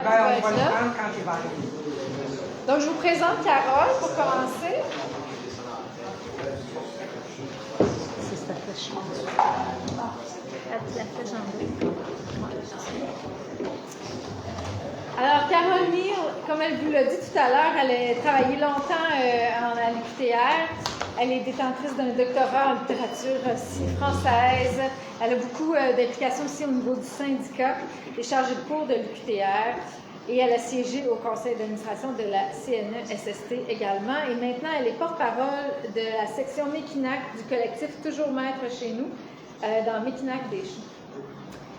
On va le prendre quand il va arriver. Donc, je vous présente Carole pour commencer. C'est sa flèche en dessous. La flèche en dessous. Alors, Carole Neal, comme elle vous l'a dit tout à l'heure, elle a travaillé longtemps à l'UQTR. Elle est détentrice d'un doctorat en littérature aussi française. Elle a beaucoup d'implications aussi au niveau du syndicat des chargés de cours de l'UQTR. Et elle a siégé au conseil d'administration de la CNESST également. Et maintenant, elle est porte-parole de la section Mekinac du collectif Toujours Maître chez nous, dans Mekinac des Choux.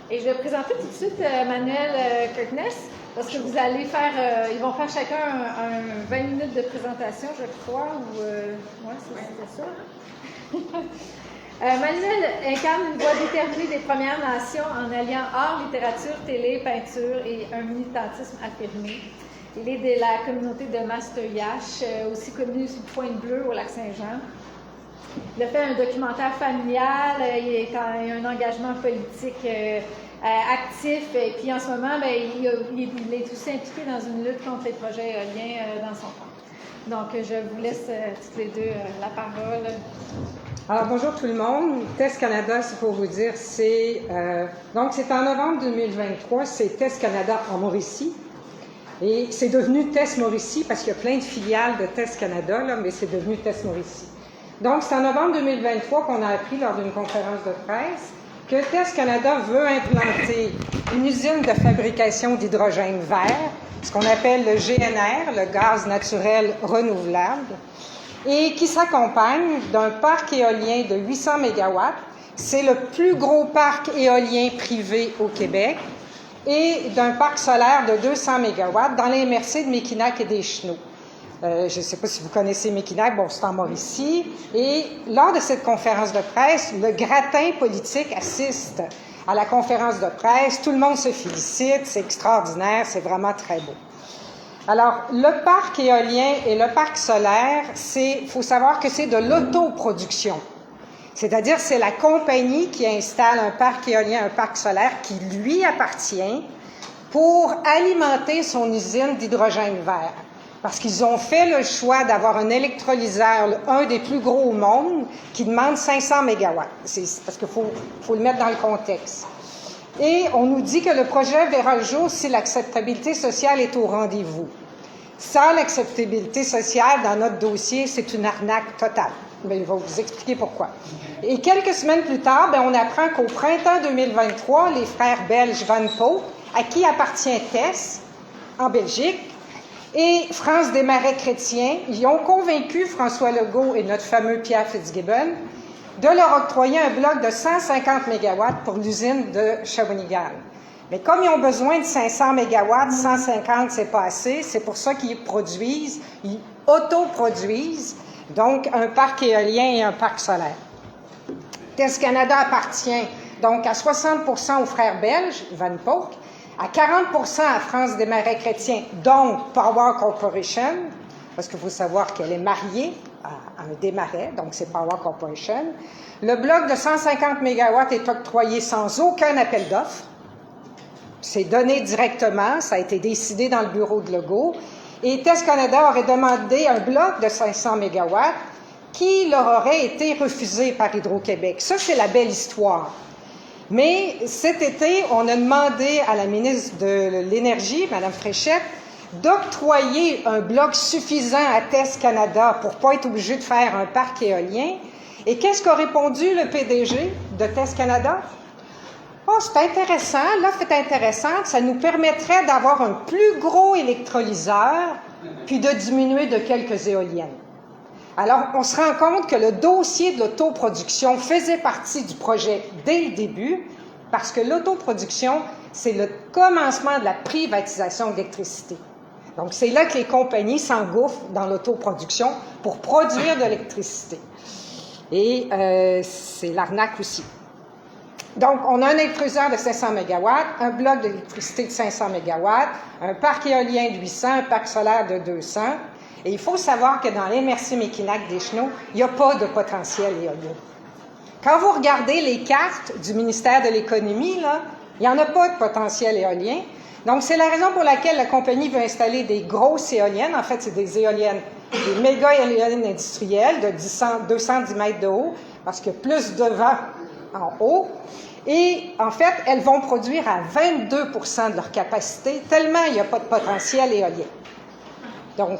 Et je vais présenter tout de suite Manuel Kirkness, parce que vous allez faire, ils vont faire chacun un 20 minutes de présentation, je crois, ou c'est ça. Hein? Manuel incarne une voix déterminée des Premières Nations en alliant art, littérature, télé, peinture et un militantisme affirmé. Il est de la communauté de Master-Yash, aussi connue sous Pointe-Bleue au Lac-Saint-Jean. Il a fait un documentaire familial, il a un engagement politique actif, et puis en ce moment, il est aussi impliqué dans une lutte contre les projets éoliens dans son camp. Donc, je vous laisse toutes les deux la parole. Alors, bonjour tout le monde. TES Canada, c'est pour vous dire, donc c'est en novembre 2023, c'est TES Canada en Mauricie. Et c'est devenu TES Mauricie parce qu'il y a plein de filiales de TES Canada, là, mais c'est devenu TES Mauricie. Donc, c'est en novembre 2023 qu'on a appris lors d'une conférence de presse que TES Canada veut implanter une usine de fabrication d'hydrogène vert, ce qu'on appelle le GNR, le gaz naturel renouvelable, et qui s'accompagne d'un parc éolien de 800 MW. C'est le plus gros parc éolien privé au Québec, et d'un parc solaire de 200 MW dans les MRC de Mekinac et des Chenaux. Je ne sais pas si vous connaissez Mekinac, bon, c'est en Mauricie. Et lors de cette conférence de presse, le gratin politique assiste à la conférence de presse. Tout le monde se félicite, c'est extraordinaire, c'est vraiment très beau. Alors, le parc éolien et le parc solaire, il faut savoir que c'est de l'autoproduction. C'est-à-dire, c'est la compagnie qui installe un parc éolien, un parc solaire qui lui appartient pour alimenter son usine d'hydrogène vert. Parce qu'ils ont fait le choix d'avoir un électrolyseur, un des plus gros au monde, qui demande 500 MW. Parce qu'il faut le mettre dans le contexte. Et on nous dit que le projet verra le jour si l'acceptabilité sociale est au rendez-vous. Sans l'acceptabilité sociale, dans notre dossier, c'est une arnaque totale. Bien, il va vous expliquer pourquoi. Et quelques semaines plus tard, on apprend qu'au printemps 2023, les frères belges Van Poop, à qui appartient TES, en Belgique, et France Desmarais-Chrétien, ils ont convaincu François Legault et notre fameux Pierre Fitzgibbon de leur octroyer un bloc de 150 MW pour l'usine de Shawinigan. Mais comme ils ont besoin de 500 MW, 150, c'est pas assez. C'est pour ça qu'ils produisent, ils autoproduisent, donc un parc éolien et un parc solaire. TES Canada appartient donc à 60% aux frères belges, Van Poop, à 40% à France Desmarais-Chrétien, donc Power Corporation, parce qu'il faut savoir qu'elle est mariée à un Desmarais, donc c'est Power Corporation. Le bloc de 150 MW est octroyé sans aucun appel d'offres. C'est donné directement, ça a été décidé dans le bureau de Legault. Et TES Canada aurait demandé un bloc de 500 MW qui leur aurait été refusé par Hydro-Québec. Ça, c'est la belle histoire. Mais cet été, on a demandé à la ministre de l'Énergie, Mme Fréchette, d'octroyer un bloc suffisant à TES Canada pour ne pas être obligé de faire un parc éolien. Et qu'est-ce qu'a répondu le PDG de TES Canada? Oh, c'est intéressant, l'offre est intéressante, ça nous permettrait d'avoir un plus gros électrolyseur, puis de diminuer de quelques éoliennes. Alors, on se rend compte que le dossier de l'autoproduction faisait partie du projet dès le début, parce que l'autoproduction, c'est le commencement de la privatisation de l'électricité. Donc, c'est là que les compagnies s'engouffrent dans l'autoproduction pour produire de l'électricité. Et c'est l'arnaque aussi. Donc, on a un électrolyseur de 500 MW, un bloc d'électricité de 500 MW, un parc éolien de 800, un parc solaire de 200. Et il faut savoir que dans l'MRC Mekinac des Chenaux, il n'y a pas de potentiel éolien. Quand vous regardez les cartes du ministère de l'Économie, là, il n'y en a pas de potentiel éolien. Donc, c'est la raison pour laquelle la compagnie veut installer des grosses éoliennes. En fait, c'est des éoliennes, des méga-éoliennes industrielles de 210 mètres de haut, parce qu'il y a plus de vent en haut. Et, en fait, elles vont produire à 22 de leur capacité, tellement il n'y a pas de potentiel éolien. Donc,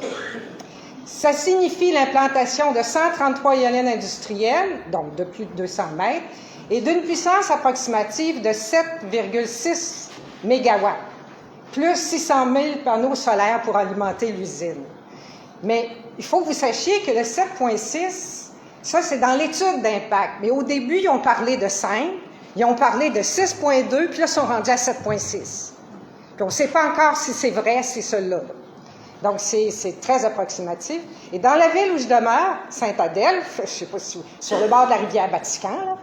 ça signifie l'implantation de 133 éoliennes industrielles, donc de plus de 200 mètres, et d'une puissance approximative de 7,6 mégawatts, plus 600 000 panneaux solaires pour alimenter l'usine. Mais il faut que vous sachiez que le 7,6, ça, c'est dans l'étude d'impact. Mais au début, ils ont parlé de 5, ils ont parlé de 6,2, puis là, ils sont rendus à 7,6. Puis on ne sait pas encore si c'est vrai, c'est celui-là. Donc, c'est très approximatif. Et dans la ville où je demeure, Saint-Adelphe, je ne sais pas si sur le bord de la rivière Vatican, là,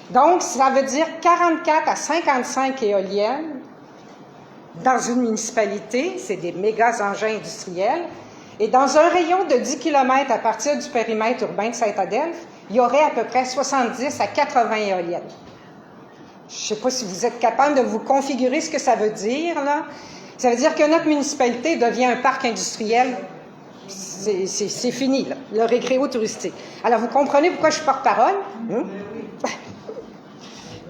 donc, ça veut dire 44 à 55 éoliennes dans une municipalité, c'est des méga engins industriels, et dans un rayon de 10 km à partir du périmètre urbain de Saint-Adelphe, il y aurait à peu près 70 à 80 éoliennes. Je ne sais pas si vous êtes capable de vous configurer ce que ça veut dire, là. Ça veut dire que notre municipalité devient un parc industriel. C'est fini, là, le récréo touristique. Alors, vous comprenez pourquoi je suis porte-parole?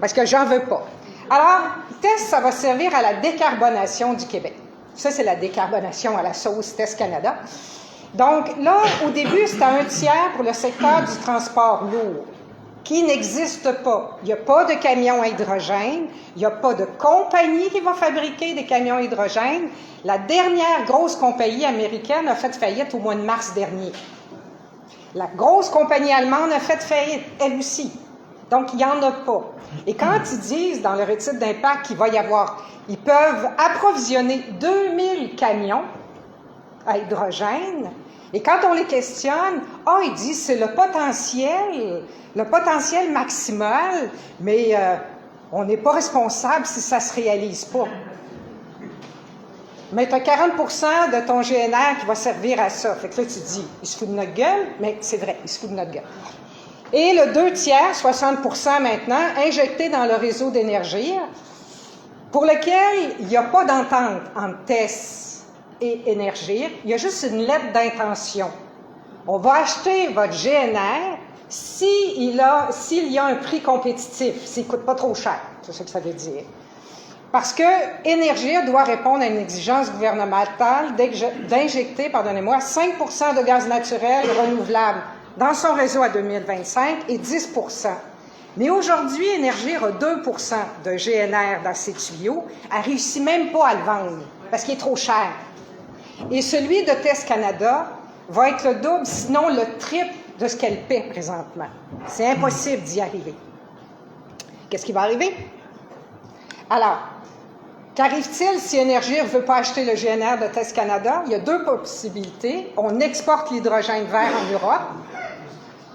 Parce que j'en veux pas. Alors, TES, ça va servir à la décarbonation du Québec. Ça, c'est la décarbonation à la sauce TES Canada. Donc, là, au début, c'était 1/3 pour le secteur du transport lourd, qui n'existe pas. Il n'y a pas de camions à hydrogène, il n'y a pas de compagnie qui va fabriquer des camions à hydrogène. La dernière grosse compagnie américaine a fait faillite au mois de mars dernier. La grosse compagnie allemande a fait faillite, elle aussi. Donc, il n'y en a pas. Et quand ils disent dans leur étude d'impact qu'il va y avoir, ils peuvent approvisionner 2000 camions à hydrogène, et quand on les questionne, ils disent c'est le potentiel maximal, mais on n'est pas responsable si ça ne se réalise pas. Mais tu as 40 de ton GNR qui va servir à ça. Fait que là, tu te dis, il se fout de notre gueule, mais c'est vrai, il se fout de notre gueule. Et le 2/3, 60 maintenant, injecté dans le réseau d'énergie, pour lequel il n'y a pas d'entente entre TES et Énergir, il y a juste une lettre d'intention. On va acheter votre GNR s'il y a un prix compétitif, s'il ne coûte pas trop cher. C'est ça que ça veut dire. Parce que Énergir doit répondre à une exigence gouvernementale d'injecter, 5 de gaz naturel renouvelable dans son réseau à 2025 et 10 Mais aujourd'hui, Énergir a 2 de GNR dans ses tuyaux. Elle ne réussit même pas à le vendre parce qu'il est trop cher. Et celui de TES Canada va être le double, sinon le triple de ce qu'elle paie présentement. C'est impossible d'y arriver. Qu'est-ce qui va arriver? Alors, qu'arrive-t-il si Énergir ne veut pas acheter le GNR de TES Canada? Il y a deux possibilités. On exporte l'hydrogène vert en Europe.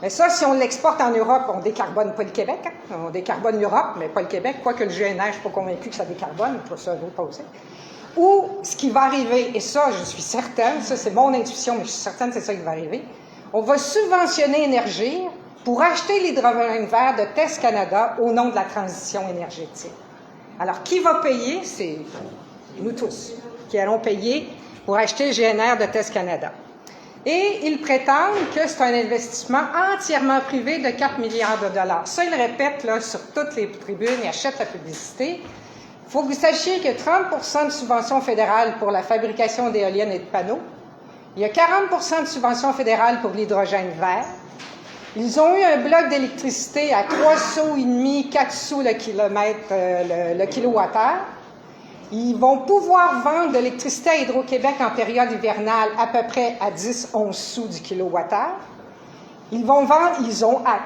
Mais ça, si on l'exporte en Europe, on ne décarbone pas le Québec. Hein? On décarbone l'Europe, mais pas le Québec. Quoique le GNR, je ne suis pas convaincue que ça décarbone. Pour ça, je vais poser. Ou ce qui va arriver, et ça, je suis certaine, ça c'est mon intuition, mais je suis certaine que c'est ça qui va arriver, on va subventionner Énergir pour acheter l'hydrogène vert de TES Canada au nom de la transition énergétique. Alors, qui va payer? C'est nous tous qui allons payer pour acheter le GNR de TES Canada. Et ils prétendent que c'est un investissement entièrement privé de 4 milliards de dollars. Ça, ils le répètent là, sur toutes les tribunes, ils achètent la publicité. Il faut que vous sachiez que 30 de subventions fédérales pour la fabrication d'éoliennes et de panneaux. Il y a 40 de subventions fédérales pour l'hydrogène vert. Ils ont eu un bloc d'électricité à 3,5 sous, 4 sous le kilomètre, le kilowattheure. Ils vont pouvoir vendre de l'électricité à Hydro-Québec en période hivernale à peu près à 10-11 sous du kilowattheure. Ils vont vendre,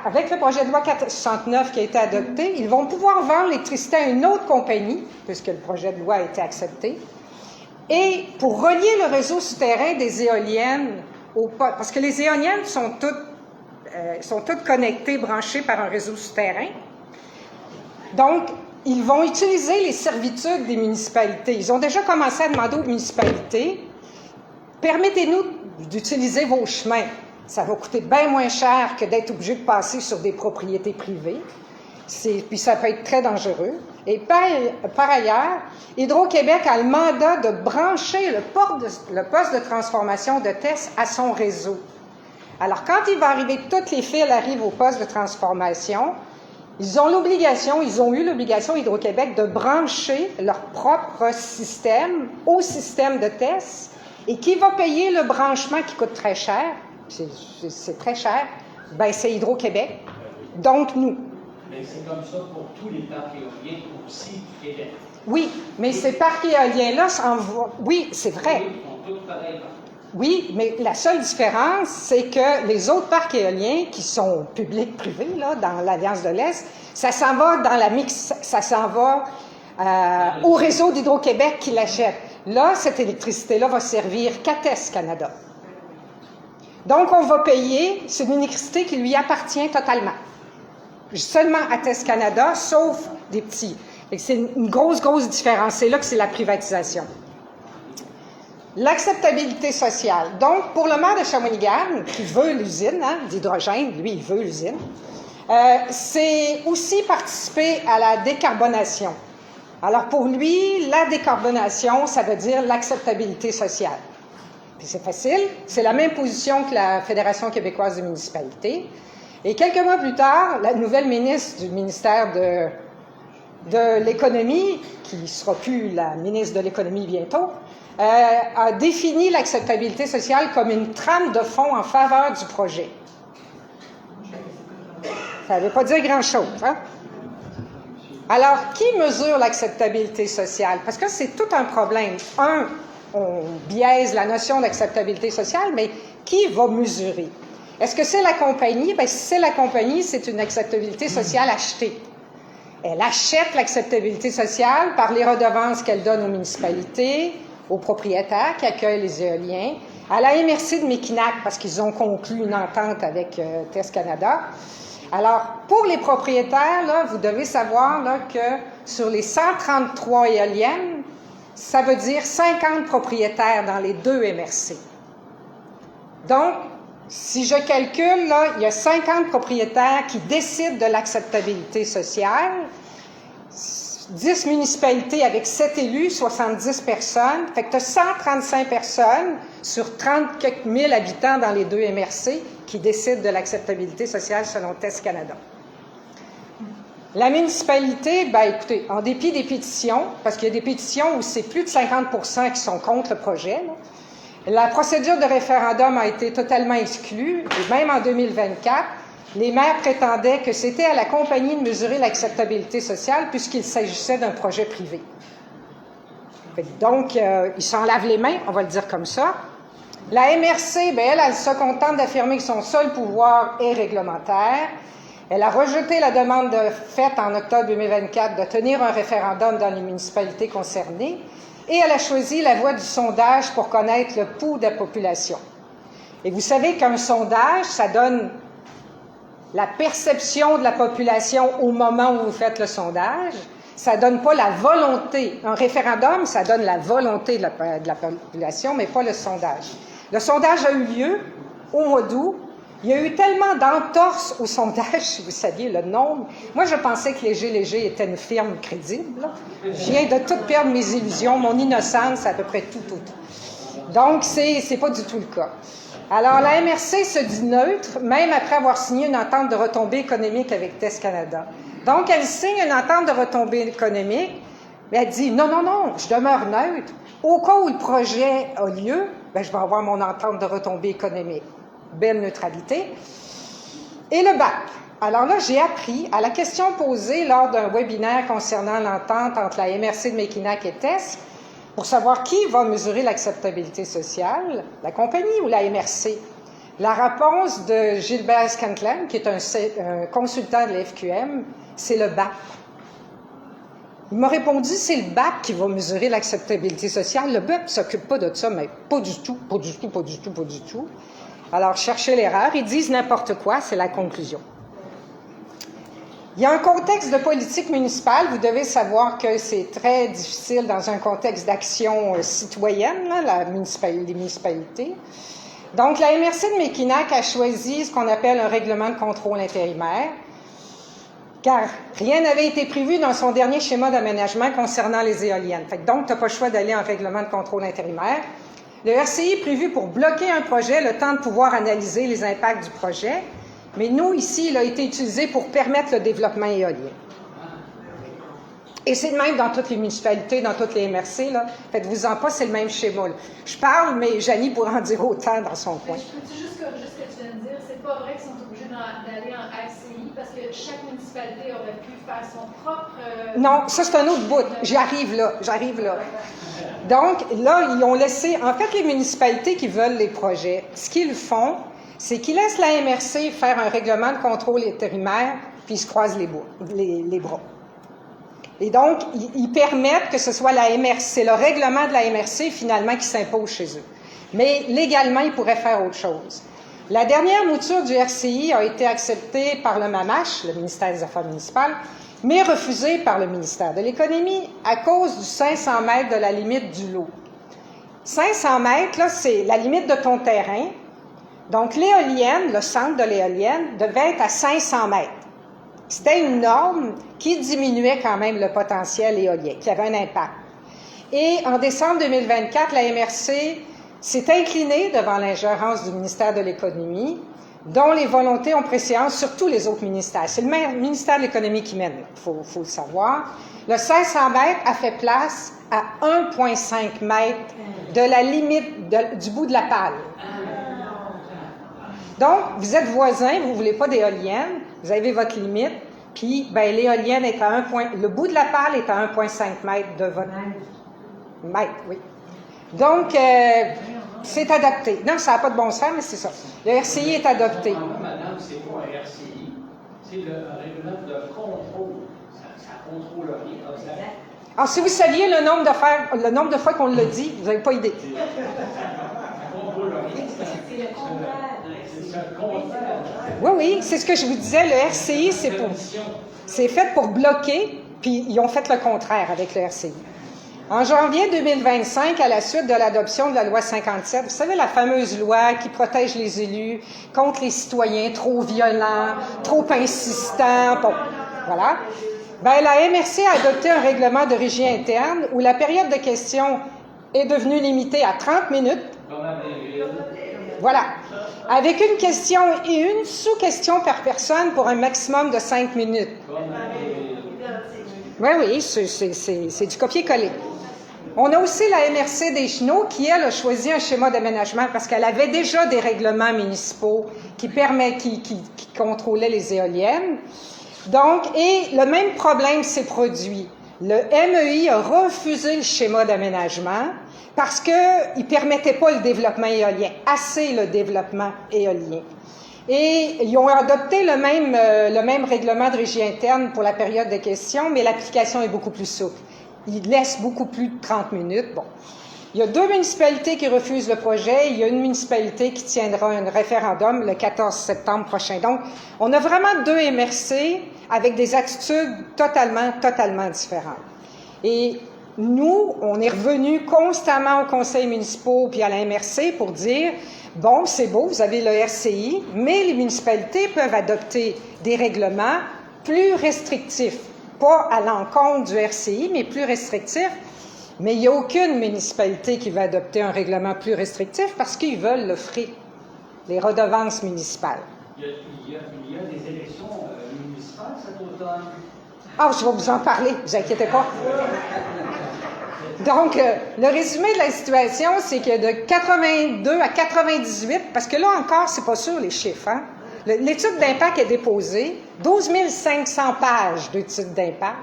avec le projet de loi 469 qui a été adopté, ils vont pouvoir vendre l'électricité à une autre compagnie, puisque le projet de loi a été accepté. Et pour relier le réseau souterrain des éoliennes, parce que les éoliennes sont toutes connectées, branchées par un réseau souterrain. Donc, ils vont utiliser les servitudes des municipalités. Ils ont déjà commencé à demander aux municipalités, permettez-nous d'utiliser vos chemins. Ça va coûter bien moins cher que d'être obligé de passer sur des propriétés privées. Puis ça peut être très dangereux. Et par ailleurs, Hydro-Québec a le mandat de brancher le poste de transformation de TES à son réseau. Alors, quand il va arriver, toutes les fils arrivent au poste de transformation, ils ont eu l'obligation, Hydro-Québec, de brancher leur propre système au système de TES. Et qui va payer le branchement qui coûte très cher? C'est très cher. Ben, c'est Hydro-Québec. Donc, nous. Mais c'est comme ça pour tous les parcs éoliens aussi du Québec. Oui, mais ces parcs éoliens-là, oui, c'est vrai. Ils font tous pareil. Oui, mais la seule différence, c'est que les autres parcs éoliens qui sont publics-privés, là, dans l'Alliance de l'Est, ça s'en va dans la ça s'en va au réseau d'Hydro-Québec qui l'achète. Là, cette électricité-là va servir qu'à TES Canada. Donc, on va payer, c'est une électricité qui lui appartient totalement. Seulement à TES Canada, sauf des petits. C'est une grosse différence. C'est là que c'est la privatisation. L'acceptabilité sociale. Donc, pour le maire de Shawinigan, qui veut l'usine d'hydrogène, lui, il veut l'usine, c'est aussi participer à la décarbonation. Alors, pour lui, la décarbonation, ça veut dire l'acceptabilité sociale. Puis c'est facile, c'est la même position que la Fédération québécoise des municipalités. Et quelques mois plus tard, la nouvelle ministre du ministère de l'Économie, qui ne sera plus la ministre de l'Économie bientôt, a défini l'acceptabilité sociale comme une trame de fond en faveur du projet. Ça ne veut pas dire grand-chose, hein? Alors, qui mesure l'acceptabilité sociale? Parce que c'est tout un problème. On biaise la notion d'acceptabilité sociale, mais qui va mesurer? Est-ce que c'est la compagnie? Bien, si c'est la compagnie, c'est une acceptabilité sociale achetée. Elle achète l'acceptabilité sociale par les redevances qu'elle donne aux municipalités, aux propriétaires qui accueillent les éoliens, à la MRC de Mekinac, parce qu'ils ont conclu une entente avec TES Canada. Alors, pour les propriétaires, là, vous devez savoir là, que sur les 133 éoliennes, ça veut dire 50 propriétaires dans les 2 MRC. Donc, si je calcule, là, il y a 50 propriétaires qui décident de l'acceptabilité sociale, 10 municipalités avec 7 élus, 70 personnes. Fait que tu as 135 personnes sur 30 quelques mille habitants dans les 2 MRC qui décident de l'acceptabilité sociale selon TES Canada. La municipalité, bien écoutez, en dépit des pétitions, parce qu'il y a des pétitions où c'est plus de 50% qui sont contre le projet, là, la procédure de référendum a été totalement exclue, et même en 2024, les maires prétendaient que c'était à la compagnie de mesurer l'acceptabilité sociale puisqu'il s'agissait d'un projet privé. Donc, ils s'en lavent les mains, on va le dire comme ça. La MRC, bien, elle se contente d'affirmer que son seul pouvoir est réglementaire. Elle a rejeté la demande faite en octobre 2024 de tenir un référendum dans les municipalités concernées et elle a choisi la voie du sondage pour connaître le pouls de la population. Et vous savez qu'un sondage, ça donne la perception de la population au moment où vous faites le sondage. Ça ne donne pas la volonté. Un référendum, ça donne la volonté de la population, mais pas le sondage. Le sondage a eu lieu au mois d'août. Il y a eu tellement d'entorses au sondage, si vous saviez le nombre. Moi, je pensais que Léger était une firme crédible. Là. Je viens de tout perdre mes illusions. Mon innocence, c'est à peu près tout. Donc, c'est pas du tout le cas. Alors, la MRC se dit neutre, même après avoir signé une entente de retombée économique avec TES Canada. Donc, elle signe une entente de retombée économique, mais elle dit non, je demeure neutre. Au cas où le projet a lieu, bien, je vais avoir mon entente de retombée économique. Belle neutralité. Et le BAC. Alors là, j'ai appris à la question posée lors d'un webinaire concernant l'entente entre la MRC de Mekinac et TES, pour savoir qui va mesurer l'acceptabilité sociale, la compagnie ou la MRC. La réponse de Gilbert Scantland, qui est un consultant de la FQM, c'est le BAC. Il m'a répondu, c'est le BAC qui va mesurer l'acceptabilité sociale. Le BAC ne s'occupe pas de ça, mais pas du tout. Alors, cherchez l'erreur. Ils disent n'importe quoi, c'est la conclusion. Il y a un contexte de politique municipale. Vous devez savoir que c'est très difficile dans un contexte d'action citoyenne, là, les municipalités. Donc, la MRC de Mekinac a choisi ce qu'on appelle un règlement de contrôle intérimaire. car rien n'avait été prévu dans son dernier schéma d'aménagement concernant les éoliennes. Donc, tu n'as pas le choix d'aller en règlement de contrôle intérimaire. Le RCI est prévu pour bloquer un projet, le temps de pouvoir analyser les impacts du projet, mais nous, ici, il a été utilisé pour permettre le développement éolien. Et c'est le même dans toutes les municipalités, dans toutes les MRC, là. Faites-vous-en pas, c'est le même schéma, là. Je parle, mais Janie pourra en dire autant dans son coin. Je peux-tu juste corriger ce que tu viens de dire? C'est pas vrai qu'ils sont obligés d'aller en RCI parce que chaque municipalité aurait pu faire son propre... Non, ça c'est un autre bout. J'arrive là. Donc, là, ils ont laissé... En fait, les municipalités qui veulent les projets, ce qu'ils font, c'est qu'ils laissent la MRC faire un règlement de contrôle intérimaire, puis ils se croisent les bras. Et donc, ils permettent que ce soit la MRC, c'est le règlement de la MRC finalement qui s'impose chez eux. Mais légalement, ils pourraient faire autre chose. La dernière mouture du RCI a été acceptée par le MAMACH, le ministère des Affaires municipales, mais refusée par le ministère de l'Économie à cause du 500 mètres de la limite du lot. 500 mètres, là, c'est la limite de ton terrain. Donc, l'éolienne, le centre de l'éolienne, devait être à 500 mètres. C'était une norme qui diminuait quand même le potentiel éolien, qui avait un impact. Et en décembre 2024, la MRC s'est inclinée devant l'ingérence du ministère de l'Économie, dont les volontés ont préséance sur tous les autres ministères. C'est le ministère de l'Économie qui mène, il faut le savoir. Le 500 mètres a fait place à 1,5 mètre de la limite du bout de la pale. Donc, vous êtes voisins, vous ne voulez pas d'éolienne, vous avez votre limite, puis l'éolienne est à le bout de la pale est à 1,5 mètre de votre mètre, oui. Donc, c'est adapté. Non, ça n'a pas de bon sens, mais c'est ça. Le RCI est adopté. Madame, c'est pas un RCI, c'est le règlement de contrôle. Ça contrôle rien. Alors, si vous saviez le nombre de fois qu'on l'a dit, vous n'avez pas idée. Ça contrôle rien. C'est le contraire. Oui, c'est ce que je vous disais. Le RCI, c'est fait pour bloquer, puis ils ont fait le contraire avec le RCI. En janvier 2025, à la suite de l'adoption de la loi 57, vous savez, la fameuse loi qui protège les élus contre les citoyens trop violents, trop insistants, bon, voilà. La MRC a adopté un règlement de régie interne où la période de questions est devenue limitée à 30 minutes. Voilà. Avec une question et une sous-question par personne pour un maximum de 5 minutes. Oui, c'est du copier-coller. On a aussi la MRC des Chenaux qui, elle, a choisi un schéma d'aménagement parce qu'elle avait déjà des règlements municipaux qui contrôlaient les éoliennes. Donc, et le même problème s'est produit. Le MEI a refusé le schéma d'aménagement parce qu'il ne permettait pas le développement éolien, assez le développement éolien. Et ils ont adopté le même règlement de régie interne pour la période de questions, mais l'application est beaucoup plus souple. Il laisse beaucoup plus de 30 minutes. Bon. Il y a 2 municipalités qui refusent le projet. Il y a une municipalité qui tiendra un référendum le 14 septembre prochain. Donc, on a vraiment 2 MRC avec des attitudes totalement différentes. Et nous, on est revenus constamment aux conseils municipaux puis à la MRC pour dire, bon, c'est beau, vous avez le RCI, mais les municipalités peuvent adopter des règlements plus restrictifs. Pas à l'encontre du RCI, mais plus restrictifs. Mais il n'y a aucune municipalité qui va adopter un règlement plus restrictif parce qu'ils veulent l'offrir, les redevances municipales. Il y a des élections municipales cet automne. Ah, je vais vous en parler, ne vous inquiétez pas. Donc, le résumé de la situation, c'est que de 82 à 98, parce que là encore, c'est pas sûr les chiffres, hein? L'étude d'impact est déposée, 12 500 pages d'étude d'impact,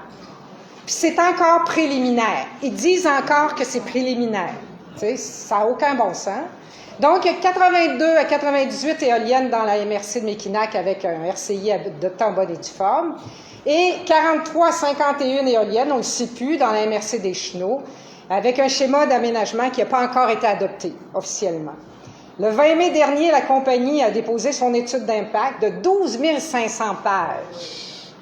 puis c'est encore préliminaire. Ils disent encore que c'est préliminaire. Tu sais, ça n'a aucun bon sens. Donc, il y a 82 à 98 éoliennes dans la MRC de Mekinac avec un RCI adopté en bonne et due forme, et 43 à 51 éoliennes, on ne le sait plus, dans la MRC des Chenaux, avec un schéma d'aménagement qui n'a pas encore été adopté officiellement. Le 20 mai dernier, la compagnie a déposé son étude d'impact de 12 500 pages,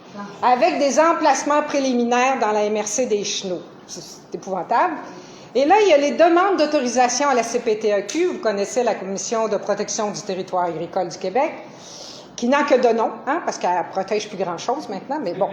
avec des emplacements préliminaires dans la MRC des Chenaux. C'est épouvantable. Et là, il y a les demandes d'autorisation à la CPTAQ, vous connaissez la Commission de protection du territoire agricole du Québec, qui n'a que de nom, hein, parce qu'elle ne protège plus grand-chose maintenant, mais bon.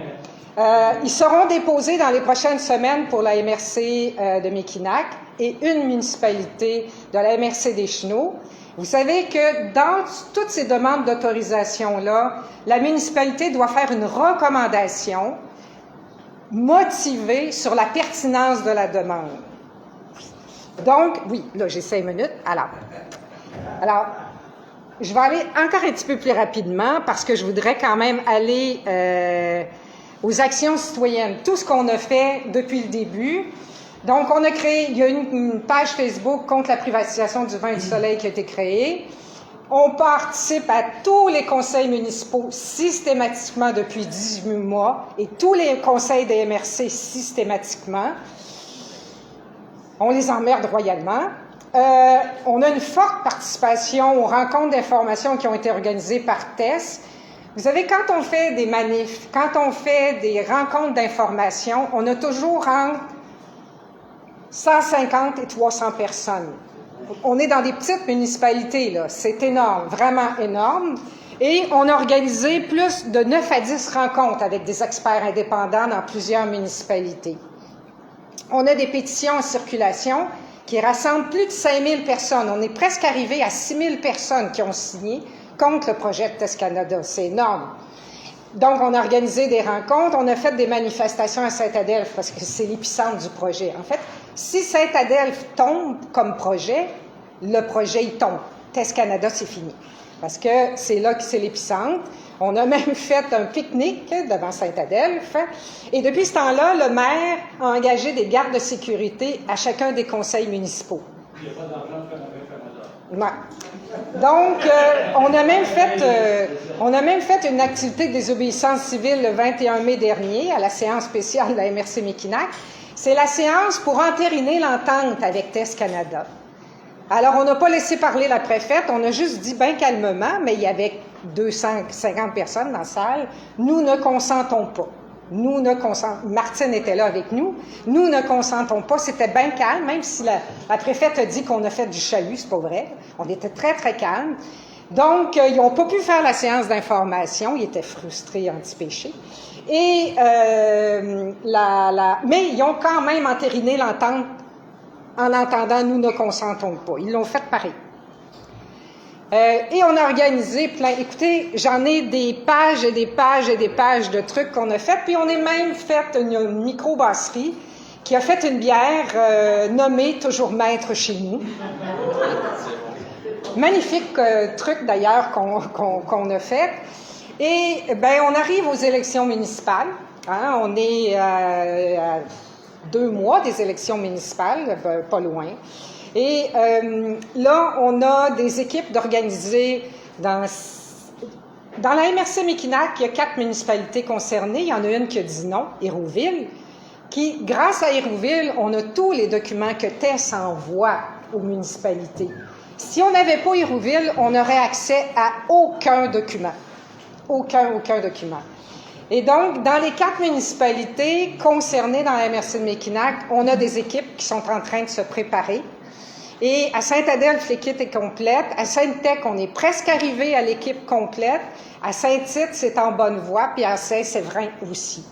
Ils seront déposés dans les prochaines semaines pour la MRC de Mekinac et une municipalité de la MRC des Chenaux. Vous savez que dans toutes ces demandes d'autorisation-là, la municipalité doit faire une recommandation motivée sur la pertinence de la demande. Donc, oui, là, j'ai 5 minutes. Alors, je vais aller encore un petit peu plus rapidement parce que je voudrais quand même aller aux actions citoyennes. Tout ce qu'on a fait depuis le début. Donc, on a créé, il y a une page Facebook contre la privatisation du vin et du soleil qui a été créée. On participe à tous les conseils municipaux systématiquement depuis 18 mois et tous les conseils des MRC systématiquement. On les emmerde royalement. On a une forte participation aux rencontres d'information qui ont été organisées par TES. Vous savez, quand on fait des manifs, quand on fait des rencontres d'information, on a toujours entre 150 et 300 personnes. On est dans des petites municipalités, là. C'est énorme, vraiment énorme. Et on a organisé plus de 9 à 10 rencontres avec des experts indépendants dans plusieurs municipalités. On a des pétitions en circulation qui rassemblent plus de 5000 personnes. On est presque arrivé à 6000 personnes qui ont signé contre le projet de Test Canada. C'est énorme. Donc, on a organisé des rencontres, on a fait des manifestations à Saint-Adelphe parce que c'est l'épicentre du projet. En fait, si Saint-Adelphe tombe comme projet, le projet, il tombe. Test Canada, c'est fini. Parce que c'est là que c'est l'épicentre. On a même fait un pique-nique devant Saint-Adelphe. Et depuis ce temps-là, le maire a engagé des gardes de sécurité à chacun des conseils municipaux. Il n'y a pas d'argent pour la Ouais. Donc, on a même fait une activité de désobéissance civile le 21 mai dernier à la séance spéciale de la MRC Mekinac. C'est la séance pour entériner l'entente avec Test Canada. Alors, on n'a pas laissé parler la préfète, on a juste dit bien calmement, mais il y avait 250 personnes dans la salle, nous ne consentons pas. Martine était là avec nous. Nous ne consentons pas. C'était bien calme, même si la préfète a dit qu'on a fait du chalut, c'est pas vrai. On était très, très calme. Donc, ils n'ont pas pu faire la séance d'information. Ils étaient frustrés, anti-péché. Et, mais ils ont quand même entériné l'entente en entendant « nous ne consentons pas ». Ils l'ont fait pareil. Et on a organisé plein... Écoutez, j'en ai des pages et des pages et des pages de trucs qu'on a fait. Puis on a même fait une microbrasserie qui a fait une bière nommée « Toujours maître chez nous ». Magnifique truc d'ailleurs qu'on a fait. Et bien, on arrive aux élections municipales. Hein, on est à 2 mois des élections municipales, pas loin. Et là, on a des équipes d'organiser dans la MRC Mekinac, il y a 4 municipalités concernées. Il y en a une qui a dit non, Hérouville, qui, grâce à Hérouville, on a tous les documents que TES envoie aux municipalités. Si on n'avait pas Hérouville, on n'aurait accès à aucun document. Aucun document. Et donc, dans les 4 municipalités concernées dans la MRC de Mekinac, on a des équipes qui sont en train de se préparer. Et à Saint-Adelphe, l'équipe est complète. À Sainte-Tech, on est presque arrivé à l'équipe complète. À Saint-Tite, c'est en bonne voie. Puis à Saint-Séverin aussi.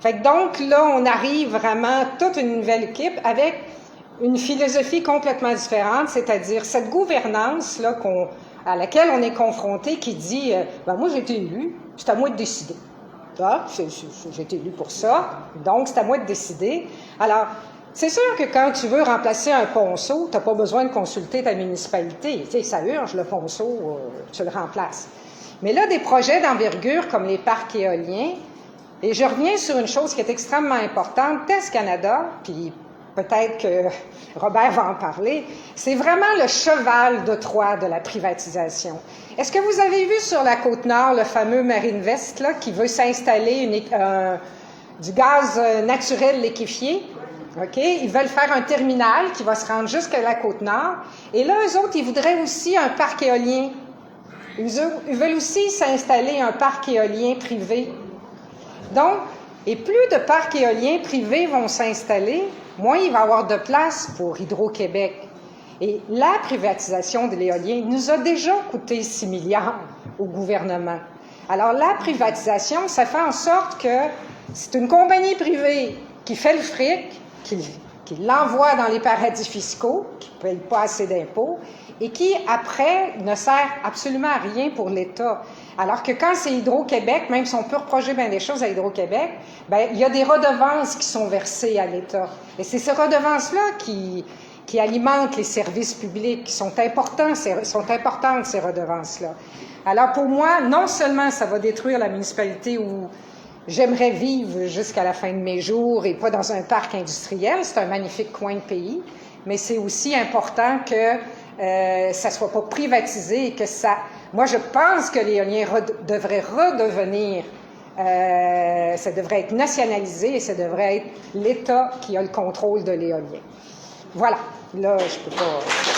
Fait que donc, là, on arrive vraiment toute une nouvelle équipe avec une philosophie complètement différente, c'est-à-dire cette gouvernance-là à laquelle on est confronté qui dit ben moi, j'ai été élu, c'est à moi de décider. Ah, j'ai été élu pour ça, donc c'est à moi de décider. Alors, c'est sûr que quand tu veux remplacer un ponceau, tu n'as pas besoin de consulter ta municipalité. Tu sais, ça urge, le ponceau, tu le remplaces. Mais là, des projets d'envergure comme les parcs éoliens, et je reviens sur une chose qui est extrêmement importante, Test Canada, puis peut-être que Robert va en parler, c'est vraiment le cheval de Troie de la privatisation. Est-ce que vous avez vu sur la Côte-Nord le fameux Marinvest là, qui veut s'installer du gaz naturel liquéfié? OK? Ils veulent faire un terminal qui va se rendre jusqu'à la Côte-Nord. Et là, eux autres, ils voudraient aussi un parc éolien. Ils veulent aussi s'installer un parc éolien privé. Donc, et plus de parcs éoliens privés vont s'installer, moins il va y avoir de place pour Hydro-Québec. Et la privatisation de l'éolien nous a déjà coûté 6 milliards au gouvernement. Alors, la privatisation, ça fait en sorte que c'est une compagnie privée qui fait le fric, qui l'envoie dans les paradis fiscaux, qui ne paye pas assez d'impôts, et qui, après, ne sert absolument à rien pour l'État. Alors que quand c'est Hydro-Québec, même si on peut reprocher bien des choses à Hydro-Québec, bien, il y a des redevances qui sont versées à l'État. Et c'est ces redevances-là qui alimentent les services publics, qui sont importantes, ces redevances-là. Alors pour moi, non seulement ça va détruire la municipalité où j'aimerais vivre jusqu'à la fin de mes jours et pas dans un parc industriel, c'est un magnifique coin de pays, mais c'est aussi important que ça ne soit pas privatisé et que ça... Moi, je pense que l'éolien devrait redevenir... ça devrait être nationalisé et ça devrait être l'État qui a le contrôle de l'éolien. Voilà. Là, je peux pas...